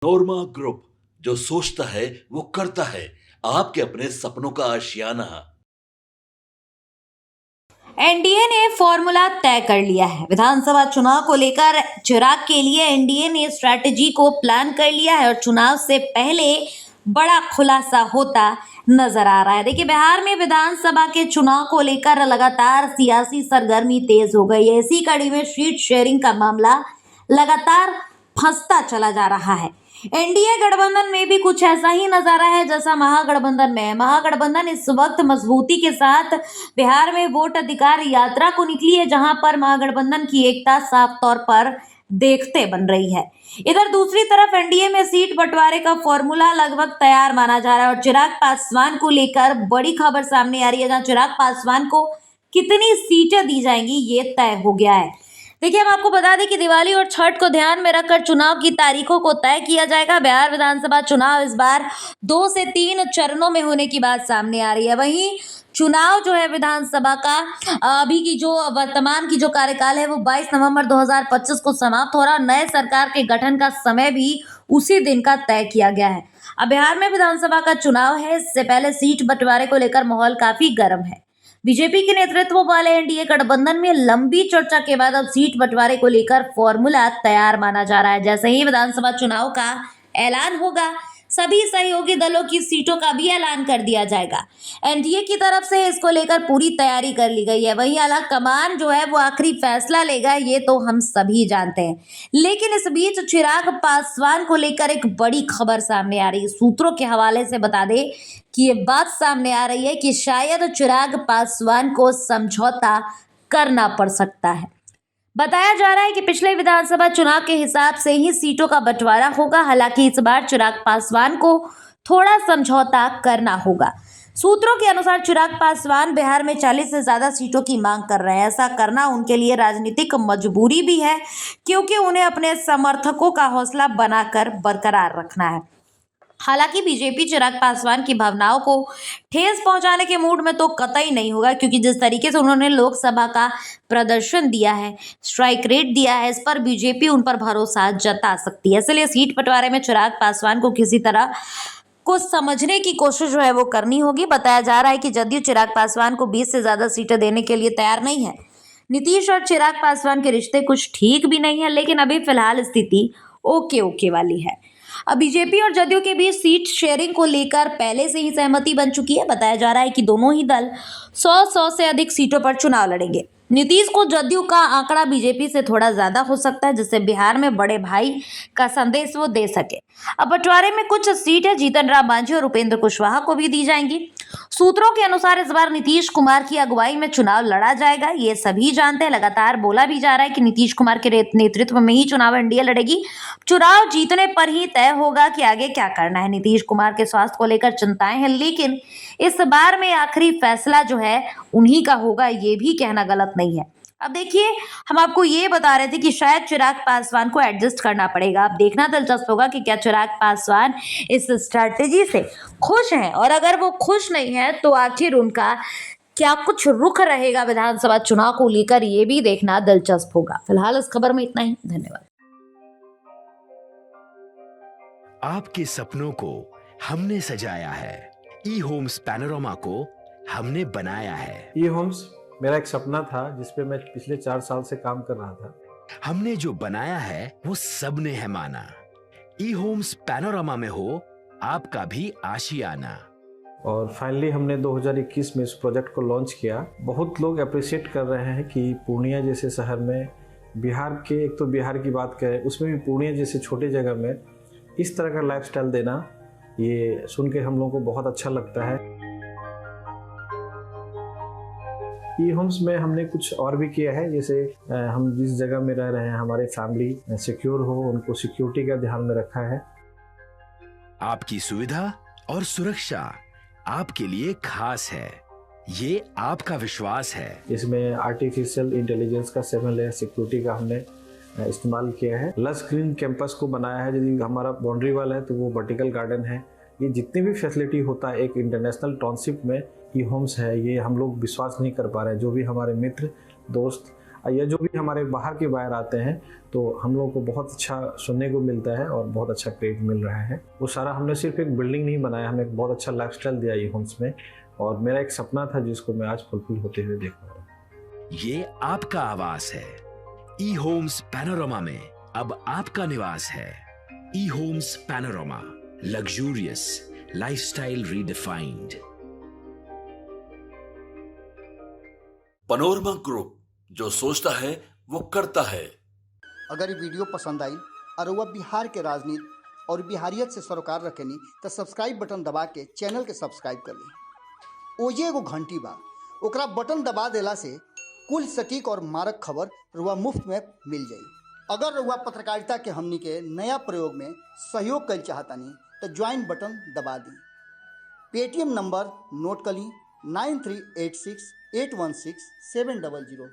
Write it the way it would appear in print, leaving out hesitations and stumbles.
नोरमा group, जो सोचता है वो करता है। आपके अपने सपनों का आशियाना। एनडीए ने फॉर्मूला तय कर लिया है। विधानसभा चुनाव को लेकर चिराग के लिए एनडीए ने स्ट्रैटेजी को प्लान कर लिया है और चुनाव से पहले बड़ा खुलासा होता नजर आ रहा है। देखिए, बिहार में विधानसभा के चुनाव को लेकर लगातार सियासी सरगर्मी तेज हो गई है। इसी कड़ी में सीट शेयरिंग का मामला लगातार फंसता चला जा रहा है। एनडीए गठबंधन में भी कुछ ऐसा ही नजारा है जैसा महागठबंधन में है। महागठबंधन इस वक्त मजबूती के साथ बिहार में वोट अधिकार यात्रा को निकली है, जहां पर महागठबंधन की एकता साफ तौर पर देखते बन रही है। इधर दूसरी तरफ एनडीए में सीट बंटवारे का फॉर्मूला लगभग तैयार माना जा रहा है और चिराग पासवान को लेकर बड़ी खबर सामने आ रही है, जहां चिराग पासवान को कितनी सीटें दी जाएंगी ये तय हो गया है। देखिए, हम आपको बता दें कि दिवाली और छठ को ध्यान में रखकर चुनाव की तारीखों को तय किया जाएगा। बिहार विधानसभा चुनाव इस बार 2 से 3 चरणों में होने की बात सामने आ रही है। वहीं चुनाव जो है विधानसभा का अभी की जो वर्तमान की जो कार्यकाल है वो 22 नवंबर 2025 को समाप्त हो रहा। नए सरकार के गठन का समय भी उसी दिन का तय किया गया है। अब बिहार में विधानसभा का चुनाव है, इससे पहले सीट बंटवारे को लेकर माहौल काफी गर्म है। बीजेपी के नेतृत्व वाले एनडीए गठबंधन में लंबी चर्चा के बाद अब सीट बंटवारे को लेकर फॉर्मूला तैयार माना जा रहा है। जैसे ही विधानसभा चुनाव का ऐलान होगा, सभी सहयोगी दलों की सीटों का भी ऐलान कर दिया जाएगा। एनडीए की तरफ से इसको लेकर पूरी तैयारी कर ली गई है। वहीं आला कमान जो है वो आखिरी फैसला लेगा, ये तो हम सभी जानते हैं। लेकिन इस बीच चिराग पासवान को लेकर एक बड़ी खबर सामने आ रही है। सूत्रों के हवाले से बता दें कि ये बात सामने आ रही है कि शायद चिराग पासवान को समझौता करना पड़ सकता है। बताया जा रहा है कि पिछले विधानसभा चुनाव के हिसाब से ही सीटों का बंटवारा होगा। हालांकि इस बार चिराग पासवान को थोड़ा समझौता करना होगा। सूत्रों के अनुसार चिराग पासवान बिहार में 40 से ज्यादा सीटों की मांग कर रहे हैं। ऐसा करना उनके लिए राजनीतिक मजबूरी भी है, क्योंकि उन्हें अपने समर्थकों का हौसला बनाकर बरकरार रखना है। हालांकि बीजेपी चिराग पासवान की भावनाओं को ठेस पहुंचाने के मूड में तो कतई नहीं होगा, क्योंकि जिस तरीके से उन्होंने लोकसभा का प्रदर्शन दिया है, स्ट्राइक रेट दिया है, इस पर बीजेपी उन पर भरोसा जता सकती है। इसलिए सीट बंटवारे में चिराग पासवान को किसी तरह को समझने की कोशिश जो है वो करनी होगी। बताया जा रहा है कि जदयू चिराग पासवान को 20 से ज्यादा सीटें देने के लिए तैयार नहीं है। नीतीश और चिराग पासवान के रिश्ते कुछ ठीक भी नहीं है, लेकिन अभी फिलहाल स्थिति ओके ओके वाली है। अब बीजेपी और जदयू के बीच सीट शेयरिंग को लेकर पहले से ही सहमति बन चुकी है। बताया जा रहा है कि दोनों ही दल 100 से अधिक सीटों पर चुनाव लड़ेंगे। नीतीश को जदयू का आंकड़ा बीजेपी से थोड़ा ज्यादा हो सकता है, जिससे बिहार में बड़े भाई का संदेश वो दे सके। अब बंटवारे में कुछ सीटें जीतन राम मांझी और उपेंद्र कुशवाहा को भी दी जाएंगी। सूत्रों के अनुसार इस बार नीतीश कुमार की अगुवाई में चुनाव लड़ा जाएगा, ये सभी जानते हैं। लगातार बोला भी जा रहा है कि नीतीश कुमार के नेतृत्व में ही चुनाव एनडीए लड़ेगी। चुनाव जीतने पर ही तय होगा कि आगे क्या करना है। नीतीश कुमार के स्वास्थ्य को लेकर चिंताएं हैं, लेकिन इस बार में आखिरी फैसला जो है उन्हीं का होगा, ये भी कहना गलत नहीं है। अब देखिए, हम आपको ये बता रहे थे कि शायद चिराग पासवान को एडजस्ट करना पड़ेगा। अब देखना दिलचस्प होगा कि क्या चिराग पासवान इस स्ट्रैटेजी से खुश हैं, और अगर वो खुश नहीं है तो आखिर उनका क्या कुछ रुख रहेगा विधानसभा चुनाव को लेकर, ये भी देखना दिलचस्प होगा। फिलहाल इस खबर में इतना ही। धन्यवाद। आपके सपनों को हमने सजाया है। ई होम्स पैनोरामा को हमने बनाया है। ई होम्स मेरा एक सपना था जिसपे मैं पिछले 4 साल से काम कर रहा था। हमने जो बनाया है वो सबने है माना। ई होम्स पैनोरामा में हो आपका भी आशियाना। और फाइनली हमने 2021 में इस प्रोजेक्ट को लॉन्च किया। बहुत लोग अप्रिशिएट कर रहे हैं कि पूर्णिया जैसे शहर में, बिहार के, एक तो बिहार की बात करें उसमें भी पूर्णिया जैसे छोटे जगह में इस तरह का लाइफस्टाइल देना, ये सुन के हम लोगों को बहुत अच्छा लगता है। ई होम्स में हमने कुछ और भी किया है, जैसे हम जिस जगह में रह रहे हैं हमारे फैमिली सिक्योर हो, उनको सिक्योरिटी का ध्यान में रखा है। आपकी सुविधा और सुरक्षा आपके लिए खास है, ये आपका विश्वास है। इसमें आर्टिफिशियल इंटेलिजेंस का 7 लेयर सिक्योरिटी का हमने इस्तेमाल किया है। लस ग्रीन कैंपस को बनाया है। यदि हमारा बाउंड्री वाल है तो वो वर्टिकल गार्डन है। ये जितनी भी फैसिलिटी होता है एक इंटरनेशनल टाउनशिप में ई होम्स है, ये हम लोग विश्वास नहीं कर पा रहे हैं। जो भी हमारे मित्र दोस्त या जो भी हमारे बाहर के बायर आते हैं तो हम लोग को बहुत अच्छा सुनने को मिलता है और बहुत अच्छा क्रेडिट मिल रहा है। वो सारा हमने सिर्फ एक बिल्डिंग नहीं बनाया, हमें एक बहुत अच्छा लाइफस्टाइल दिया ई होम्स में, और मेरा एक सपना था जिसको मैं आज फुलफिल होते हुए देख रहा हूँ। ये आपका आवास है। ई होम्स पैनोरमा में अब आपका निवास है। E Homes Panorama, luxurious lifestyle redefined. Panorama group, जो सोचता है वो करता है। अगर ये वीडियो पसंद आई और वह बिहार के राजनीति और बिहारियत से सरोकार रखेनी तो सब्सक्राइब बटन दबा के चैनल के सब्सक्राइब कर ली। ओजे एगो घंटी बा, ओकरा बटन दबा देला से कुल सटीक और मारक खबर रुआ मुफ्त में मिल जाई। अगर रुआ पत्रकारिता के हमनी के नया प्रयोग में सहयोग कर चाहतानी तो ज्वाइन बटन दबा दी। पेटीएम नंबर नोट कर ली 9386816700।